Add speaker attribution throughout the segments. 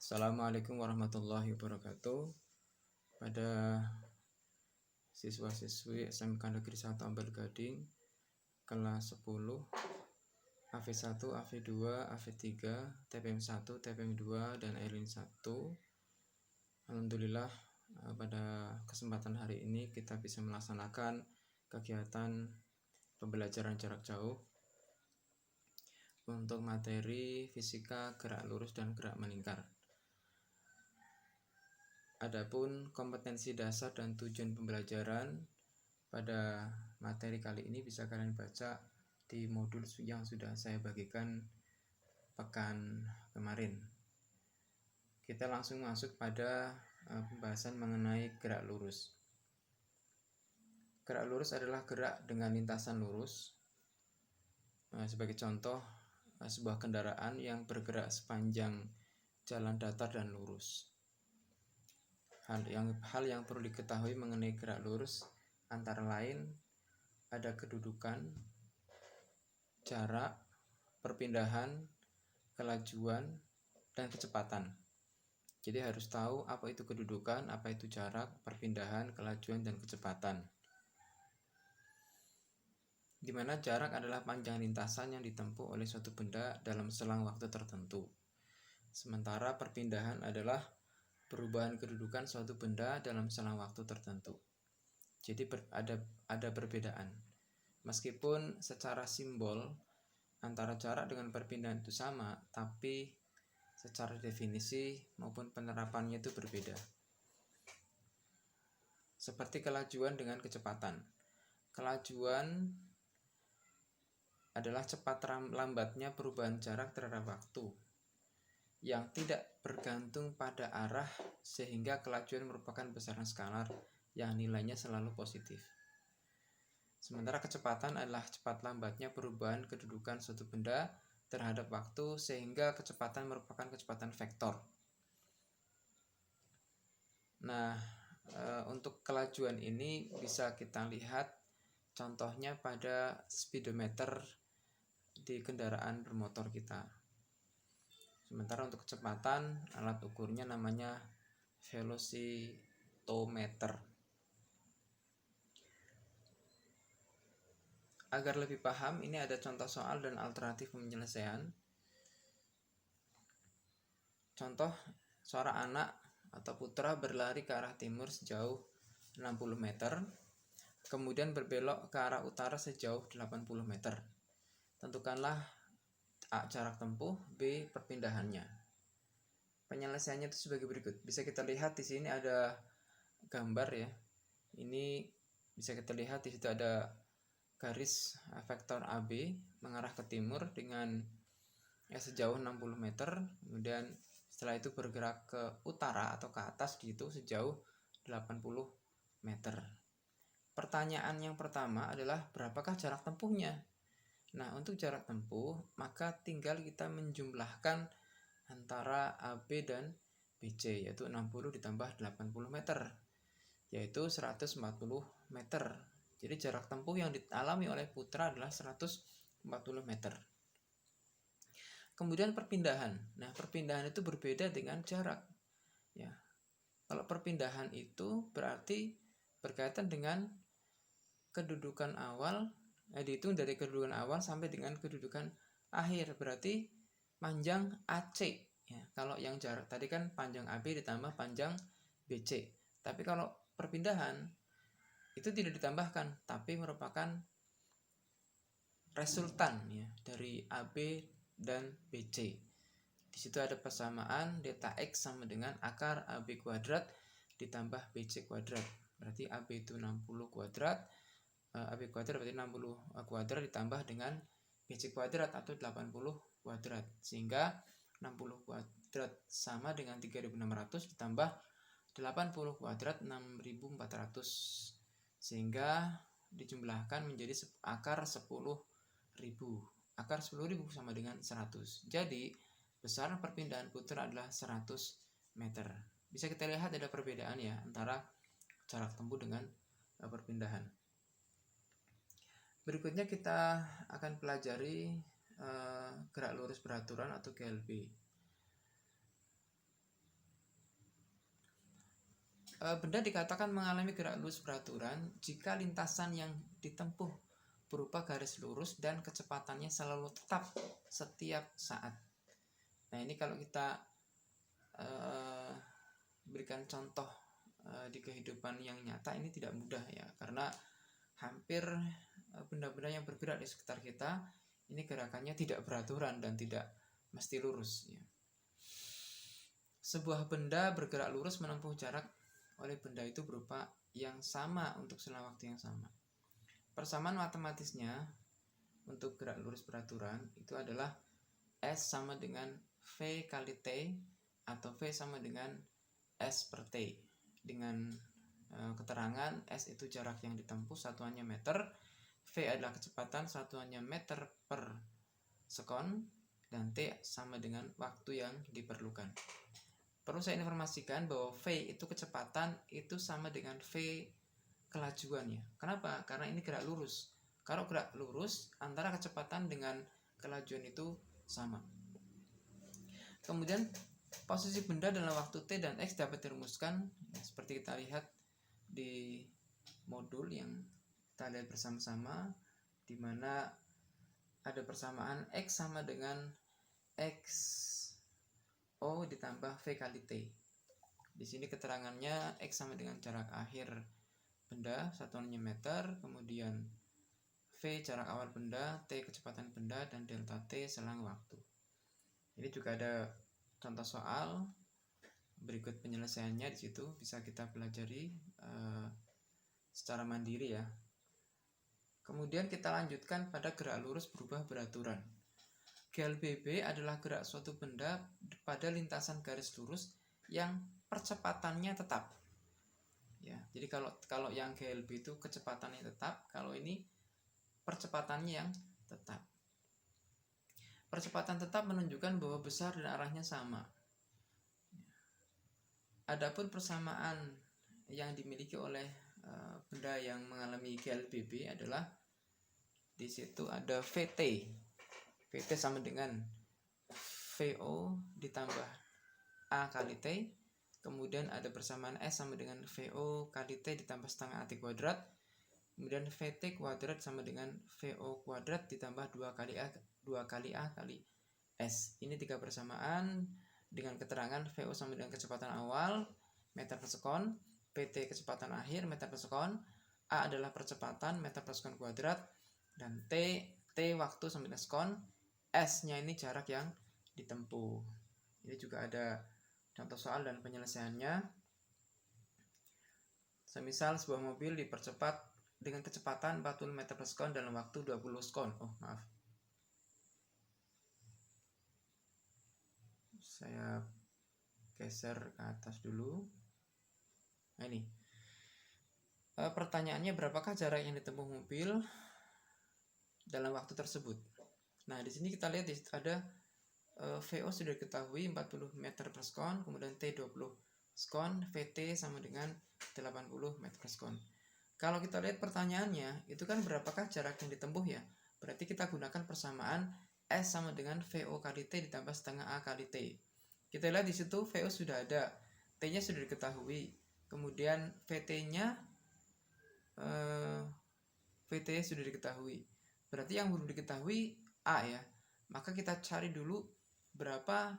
Speaker 1: Assalamualaikum warahmatullahi wabarakatuh. Pada siswa-siswi SMK Negeri 1 Ampel Gading kelas 10 AV1, AV2, AV3, TPM1, TPM2 dan Airlin 1. Alhamdulillah pada kesempatan hari ini kita bisa melaksanakan kegiatan pembelajaran jarak jauh untuk materi fisika gerak lurus dan gerak melingkar. Adapun kompetensi dasar dan tujuan pembelajaran pada materi kali ini bisa kalian baca di modul yang sudah saya bagikan pekan kemarin. Kita langsung masuk pada pembahasan mengenai gerak lurus. Gerak lurus adalah gerak dengan lintasan lurus. Sebagai contoh, sebuah kendaraan yang bergerak sepanjang jalan datar dan lurus. Hal yang perlu diketahui mengenai gerak lurus antara lain ada kedudukan, jarak, perpindahan, kelajuan, dan kecepatan. Jadi harus tahu apa itu kedudukan, apa itu jarak, perpindahan, kelajuan, dan kecepatan. Di mana jarak adalah panjang lintasan yang ditempuh oleh suatu benda dalam selang waktu tertentu. Sementara perpindahan adalah perubahan kedudukan suatu benda dalam selang waktu tertentu. Jadi ada perbedaan. Meskipun secara simbol antara jarak dengan perpindahan itu sama, tapi secara definisi maupun penerapannya itu berbeda. Seperti kelajuan dengan kecepatan. Kelajuan adalah cepat lambatnya perubahan jarak terhadap waktu yang tidak bergantung pada arah, sehingga kelajuan merupakan besaran skalar yang nilainya selalu positif. Sementara kecepatan adalah cepat lambatnya perubahan kedudukan suatu benda terhadap waktu, sehingga kecepatan merupakan kecepatan vektor. Nah, untuk kelajuan ini bisa kita lihat contohnya pada speedometer di kendaraan bermotor kita. Sementara untuk kecepatan, alat ukurnya namanya velocitometer. Agar lebih paham, ini ada contoh soal dan alternatif penyelesaian. Contoh, seorang anak atau putra berlari ke arah timur sejauh 60 meter, kemudian berbelok ke arah utara sejauh 80 meter. Tentukanlah A. Jarak tempuh, B. Perpindahannya. Penyelesaiannya itu sebagai berikut. Bisa kita lihat di sini ada gambar ya. Ini bisa kita lihat di situ ada garis vektor AB mengarah ke timur dengan sejauh 60 meter. Kemudian setelah itu bergerak ke utara atau ke atas gitu sejauh 80 meter. Pertanyaan yang pertama adalah berapakah jarak tempuhnya? Nah, untuk jarak tempuh, maka tinggal kita menjumlahkan antara AB dan BC, yaitu 60 ditambah 80 meter, yaitu 140 meter. Jadi jarak tempuh yang dialami oleh putra adalah 140 meter. Kemudian perpindahan. Nah, perpindahan itu berbeda dengan jarak. Ya. Kalau perpindahan itu berarti berkaitan dengan kedudukan awal, dihitung dari kedudukan awal sampai dengan kedudukan akhir, berarti panjang AC ya. Kalau yang jarak tadi kan panjang AB ditambah panjang BC, tapi kalau perpindahan itu tidak ditambahkan, tapi merupakan resultan ya dari AB dan BC. Di situ ada persamaan delta X sama dengan akar AB kuadrat ditambah BC kuadrat, berarti AB itu 60 kuadrat, AB kuadrat berarti 60 kuadrat ditambah dengan BC kuadrat atau 80 kuadrat, sehingga 60 kuadrat sama dengan 3600 ditambah 80 kuadrat 6400, sehingga dijumlahkan menjadi akar 10.000. Akar 10.000 sama dengan 100. Jadi besaran perpindahan putra adalah 100 meter. Bisa kita lihat ada perbedaan ya antara jarak tempuh dengan perpindahan. Berikutnya kita akan pelajari gerak lurus beraturan atau GLB. Benda dikatakan mengalami gerak lurus beraturan jika lintasan yang ditempuh berupa garis lurus dan kecepatannya selalu tetap setiap saat. Nah, ini kalau kita berikan contoh di kehidupan yang nyata, ini tidak mudah ya, karena hampir benda-benda yang bergerak di sekitar kita ini gerakannya tidak beraturan dan tidak mesti lurus ya. Sebuah benda bergerak lurus menempuh jarak oleh benda itu berupa yang sama untuk selang waktu yang sama. Persamaan matematisnya untuk gerak lurus beraturan itu adalah S sama dengan V kali T, atau V sama dengan S per T, dengan keterangan S itu jarak yang ditempuh, satuannya meter, V adalah kecepatan, satuannya meter per sekon, dan T sama dengan waktu yang diperlukan. Perlu saya informasikan bahwa V itu kecepatan itu sama dengan V kelajuan ya. Kenapa? Karena ini gerak lurus. Kalau gerak lurus, antara kecepatan dengan kelajuan itu sama. Kemudian posisi benda dalam waktu T dan X dapat dirumuskan ya, seperti kita lihat di modul yang kita lihat bersama-sama, di mana ada persamaan X sama dengan X O ditambah V kali T. Di sini keterangannya X sama dengan jarak akhir benda, satuannya meter, kemudian V jarak awal benda, T kecepatan benda, dan delta T selang waktu. Ini juga ada contoh soal berikut penyelesaiannya, di situ bisa kita pelajari secara mandiri ya. Kemudian kita lanjutkan pada gerak lurus berubah beraturan. GLBB adalah gerak suatu benda pada lintasan garis lurus yang percepatannya tetap. Ya, jadi kalau yang GLB itu kecepatannya tetap, kalau ini percepatannya yang tetap. Percepatan tetap menunjukkan bahwa besar dan arahnya sama. Adapun persamaan yang dimiliki oleh benda yang mengalami GLBB adalah di situ ada VT. VT sama dengan VO ditambah A kali T. Kemudian ada persamaan S sama dengan VO kali T ditambah setengah AT kuadrat. Kemudian VT kuadrat sama dengan VO kuadrat ditambah 2 kali A kali S. Ini 3 persamaan dengan keterangan VO sama dengan kecepatan awal meter per sekon, PT kecepatan akhir meter per sekon, A adalah percepatan meter per sekon kuadrat, dan T waktu sama dengan sekon, S-nya ini jarak yang ditempuh. Ini juga ada contoh soal dan penyelesaiannya. Semisal sebuah mobil dipercepat dengan kecepatan 40 meter per sekon dalam waktu 20 sekon. Saya geser ke atas dulu. Nah, ini pertanyaannya, berapakah jarak yang ditempuh mobil dalam waktu tersebut? Nah, di sini kita lihat ada VO sudah diketahui 40 meter per sekon, kemudian T 20 sekon, VT sama dengan 80 meter per sekon. Kalau kita lihat pertanyaannya, itu kan berapakah jarak yang ditempuh ya? Berarti kita gunakan persamaan S sama dengan VO kali T ditambah setengah A kali T. Kita lihat di situ VO sudah ada, T-nya sudah diketahui, kemudian VT-nya sudah diketahui. Berarti yang belum diketahui A ya. Maka kita cari dulu berapa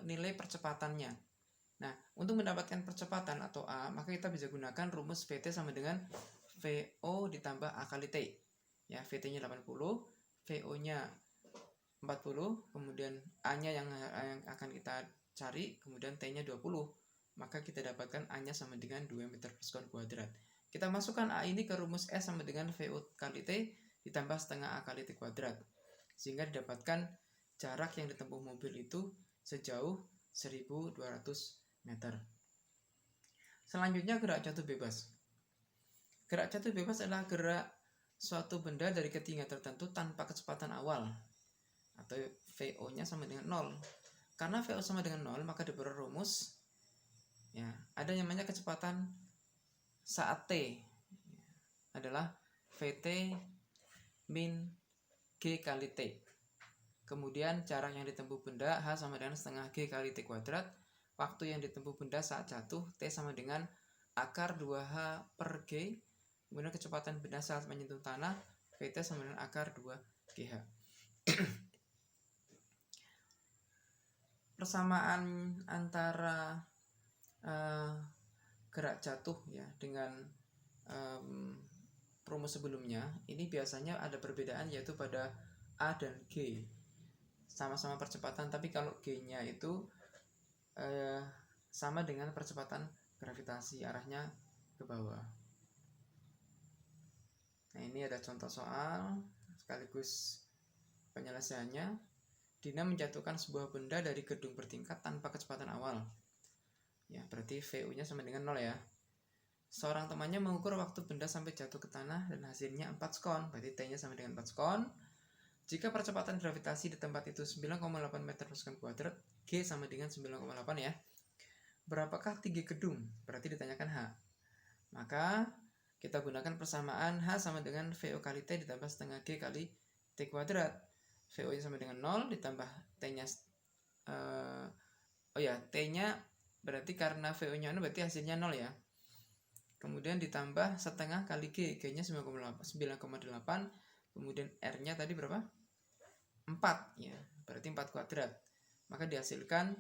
Speaker 1: nilai percepatannya. Nah, untuk mendapatkan percepatan atau A, maka kita bisa gunakan rumus VT sama dengan VO ditambah A kali T. Ya, VT-nya 80, VO-nya 40, kemudian A-nya yang akan kita cari, kemudian T-nya 20. Maka kita dapatkan A-nya sama dengan 2 meter per sekon kuadrat. Kita masukkan A ini ke rumus S sama dengan VO kali T ditambah setengah A kali T kuadrat. Sehingga didapatkan jarak yang ditempuh mobil itu sejauh 1200 meter. Selanjutnya gerak jatuh bebas. Gerak jatuh bebas adalah gerak suatu benda dari ketinggian tertentu tanpa kecepatan awal, atau VO-nya sama dengan 0. Karena VO sama dengan 0, maka diperoleh rumus ya, ada yang namanya kecepatan saat T adalah VT min G kali T. Kemudian jarak yang ditempuh benda H sama dengan setengah G kali T kuadrat. waktu yang ditempuh benda saat jatuh, T sama dengan akar 2H per G. Kemudian kecepatan benda saat menyentuh tanah, Vt sama dengan akar 2GH. Persamaan antara gerak jatuh ya dengan rumus sebelumnya ini biasanya ada perbedaan, yaitu pada A dan G. Sama-sama percepatan, tapi kalau G-nya itu sama dengan percepatan gravitasi, arahnya ke bawah. Nah, ini ada contoh soal sekaligus penyelesaiannya. Dina menjatuhkan sebuah benda dari gedung bertingkat tanpa kecepatan awal. Ya, berarti VU-nya sama dengan 0 ya. Seorang temannya mengukur waktu benda sampai jatuh ke tanah dan hasilnya 4 sekon, berarti T-nya sama dengan 4 sekon. Jika percepatan gravitasi di tempat itu 9,8 meter per sekon kuadrat, G sama dengan 9,8 ya. Berapakah tinggi gedung? Berarti ditanyakan H. Maka kita gunakan persamaan H sama dengan VO kali T ditambah setengah G kali T kuadrat. VO-nya sama dengan 0 ditambah T-nya T-nya berarti karena VO-nya 0 berarti hasilnya 0 ya. Kemudian ditambah setengah kali G, G-nya 9,8. Kemudian R-nya tadi berapa? 4 ya. Berarti 4 kuadrat. Maka dihasilkan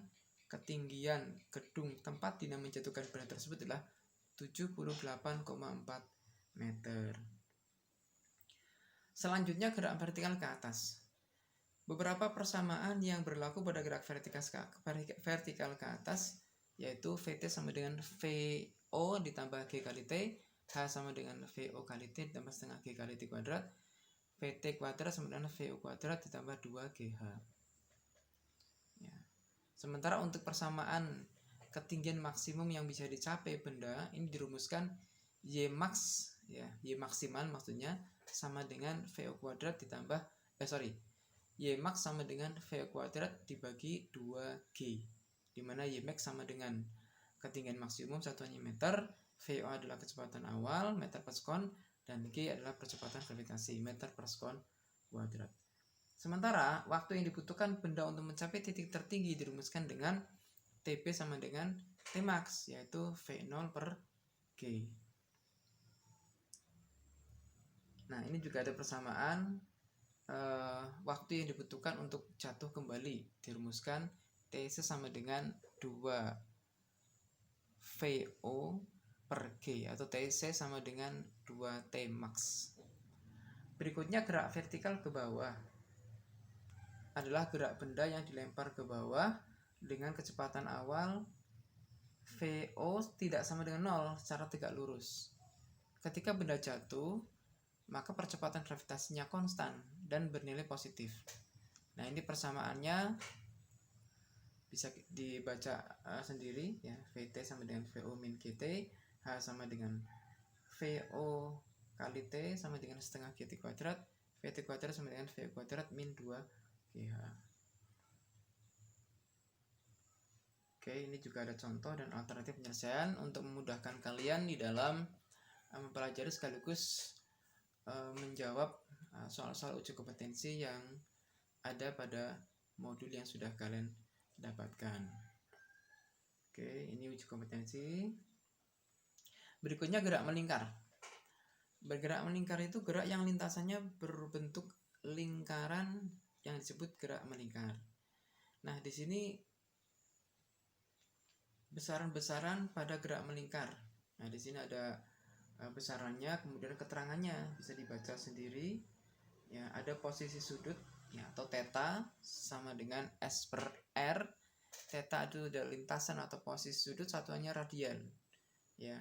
Speaker 1: ketinggian gedung tempat Dina menjatuhkan benda tersebut adalah 78,4 meter. Selanjutnya gerak vertikal ke atas. Beberapa persamaan yang berlaku pada gerak vertikal ke atas, yaitu Vt sama dengan VO ditambah G kali T, H sama dengan VO kali T ditambah setengah G kali T kuadrat, Vt kuadrat sama dengan VO kuadrat ditambah 2GH. Ya. Sementara untuk persamaan ketinggian maksimum yang bisa dicapai benda, ini dirumuskan Y maksimal maksudnya sama dengan VO kuadrat ditambah Y max sama dengan VO kuadrat dibagi 2G, dimana Y max sama dengan ketinggian maksimum satuannya meter, VO adalah kecepatan awal meter per sekon, dan G adalah percepatan gravitasi meter per sekon kuadrat. Sementara waktu yang dibutuhkan benda untuk mencapai titik tertinggi dirumuskan dengan TP sama dengan T max, yaitu V0 per G. Nah, ini juga ada persamaan waktu yang dibutuhkan untuk jatuh kembali, dirumuskan TC sama dengan 2 VO per G, atau TC sama dengan 2 T max. Berikutnya gerak vertikal ke bawah adalah gerak benda yang dilempar ke bawah dengan kecepatan awal VO tidak sama dengan 0 secara tegak lurus. Ketika benda jatuh, maka percepatan gravitasinya konstan dan bernilai positif. Nah, ini persamaannya bisa dibaca sendiri ya. Vt sama dengan VO min GT, H sama dengan VO kali T sama dengan setengah GT kuadrat, Vt kuadrat sama dengan VO kuadrat min 2GH. Oke, ini juga ada contoh dan alternatif penyelesaian untuk memudahkan kalian di dalam mempelajari sekaligus menjawab soal-soal uji kompetensi yang ada pada modul yang sudah kalian dapatkan. Oke, ini uji kompetensi. Berikutnya gerak melingkar. Bergerak melingkar itu gerak yang lintasannya berbentuk lingkaran yang disebut gerak melingkar. Nah, di sini besaran-besaran pada gerak melingkar. Nah, di sini ada besarannya, kemudian keterangannya bisa dibaca sendiri ya. Ada posisi sudut ya, atau theta sama dengan S per R. Theta itu adalah lintasan atau posisi sudut, satuannya radian ya,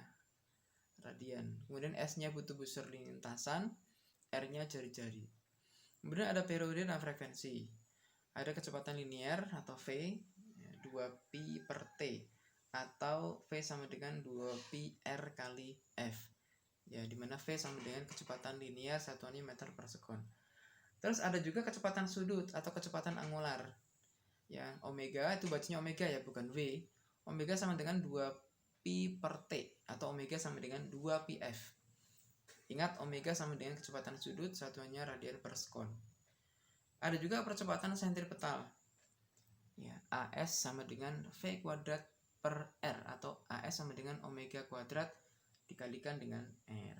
Speaker 1: radian. Kemudian S nya butuh busur lintasan, R nya jari-jari. Kemudian ada periode dan frekuensi. Ada kecepatan linear atau V ya, 2pi per T, atau V sama dengan 2pi R kali F ya, dimana V sama dengan kecepatan linear, satuannya meter per sekon. Terus ada juga kecepatan sudut atau kecepatan angular ya. Omega itu bacanya omega ya, bukan V. Omega sama dengan 2pi per T, atau omega sama dengan 2pi F. Ingat, omega sama dengan kecepatan sudut, satuannya radian per sekon. Ada juga percepatan sentripetal ya, AS sama dengan V kuadrat per R, atau AS sama dengan omega kuadrat dikalikan dengan R.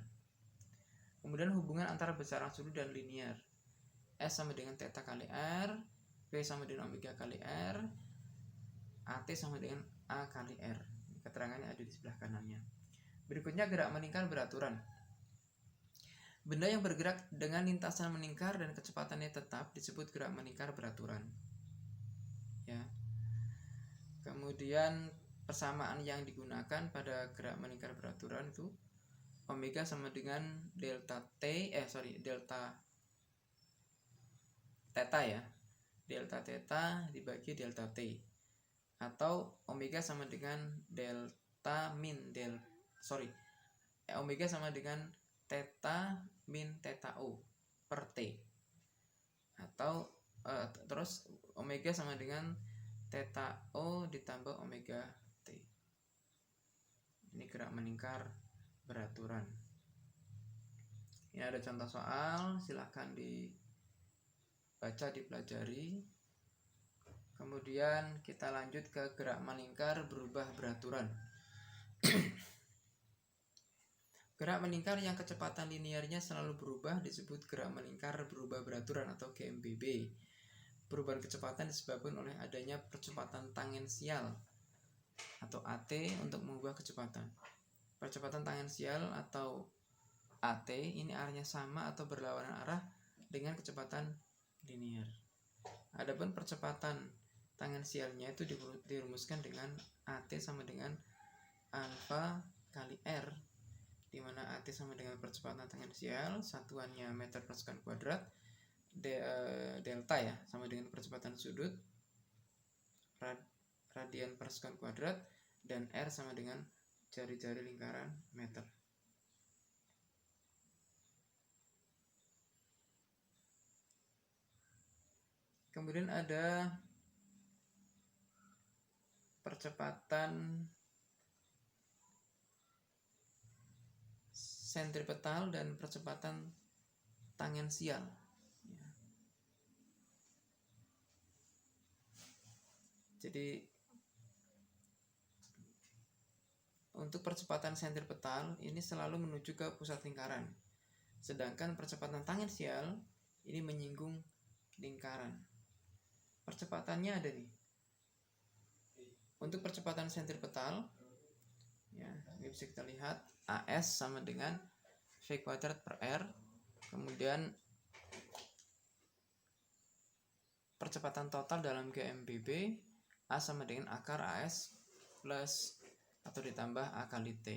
Speaker 1: Kemudian hubungan antara besaran sudut dan linear. S sama dengan theta kali R, P sama dengan omega kali R, AT sama dengan A kali R. Keterangannya ada di sebelah kanannya. Berikutnya gerak meningkar beraturan. Benda yang bergerak dengan lintasan meningkar dan kecepatannya tetap disebut gerak meningkar beraturan. Ya. Kemudian persamaan yang digunakan pada gerak meningkar beraturan itu omega sama dengan delta theta ya. Delta theta dibagi delta t, atau omega sama dengan omega sama dengan theta min theta o per t, atau terus omega sama dengan theta o ditambah omega t. Ini gerak meningkar beraturan. Ini ada contoh soal, silahkan dibaca, dipelajari. Kemudian kita lanjut ke gerak meningkar berubah beraturan. Gerak meningkar yang kecepatan linearnya selalu berubah disebut gerak meningkar berubah beraturan atau GMBB. Perubahan kecepatan disebabkan oleh adanya percepatan tangensial atau AT untuk mengubah kecepatan. Percepatan tangensial atau AT ini arahnya sama atau berlawanan arah dengan kecepatan linear. Adapun percepatan tangensialnya itu dirumuskan dengan AT sama dengan alfa kali R, di mana AT sama dengan percepatan tangensial, satuannya meter per sekon kuadrat, delta ya sama dengan percepatan sudut, radian per sekon kuadrat, dan R sama dengan jari-jari lingkaran meter. Kemudian ada percepatan sentripetal dan percepatan tangensial. Jadi untuk percepatan sentripetal ini selalu menuju ke pusat lingkaran, sedangkan percepatan tangensial ini menyinggung lingkaran. Percepatannya ada nih. Untuk percepatan sentripetal, ya, ini bisa kita lihat AS sama dengan V kuadrat per R. Kemudian percepatan total dalam GMBB A sama dengan akar AS plus atau ditambah A kali T.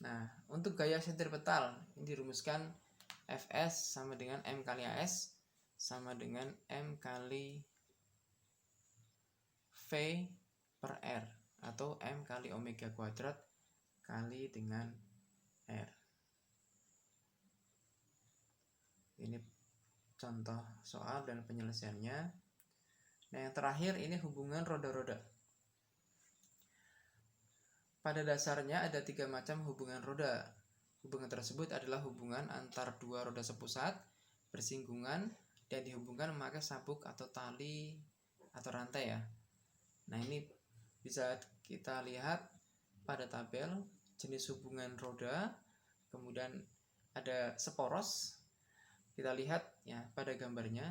Speaker 1: Nah, untuk gaya sentripetal ini dirumuskan Fs sama dengan M kali AS sama dengan M kali V per R, atau M kali omega kuadrat kali dengan R. Ini contoh soal dan penyelesaiannya. Nah, yang terakhir ini hubungan roda-roda. Pada dasarnya ada 3 macam hubungan roda. Hubungan tersebut adalah hubungan antar dua roda sepusat bersinggungan dan dihubungkan memakai sabuk atau tali atau rantai ya. Nah, ini bisa kita lihat pada tabel jenis hubungan roda. Kemudian ada seporos. Kita lihat ya pada gambarnya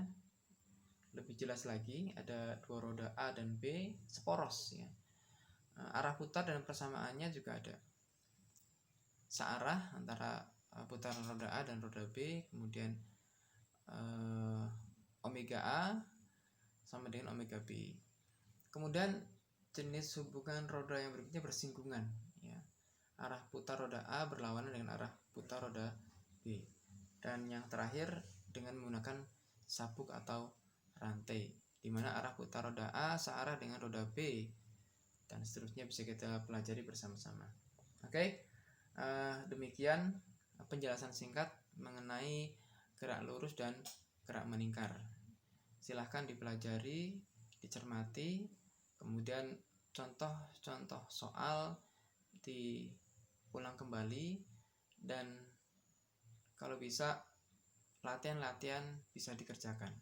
Speaker 1: lebih jelas lagi, ada dua roda A dan B seporos ya. Arah putar dan persamaannya juga ada searah antara putaran roda A dan roda B. Kemudian omega A sama dengan omega B. Kemudian jenis hubungan roda yang berikutnya bersinggungan ya. Arah putar roda A berlawanan dengan arah putar roda B. Dan yang terakhir dengan menggunakan sabuk atau rantai, di mana arah putar roda A searah dengan roda B, dan seterusnya bisa kita pelajari bersama-sama. Oke, demikian penjelasan singkat mengenai gerak lurus dan gerak meningkar. Silahkan dipelajari, dicermati, kemudian contoh-contoh soal diulang kembali, dan kalau bisa latihan-latihan bisa dikerjakan.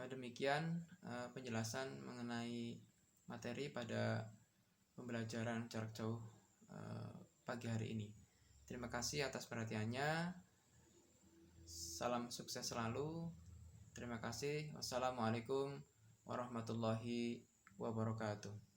Speaker 1: Demikian penjelasan mengenai materi pada pembelajaran jarak jauh pagi hari ini. Terima kasih atas perhatiannya. Salam sukses selalu. Terima kasih. Wassalamualaikum warahmatullahi wabarakatuh.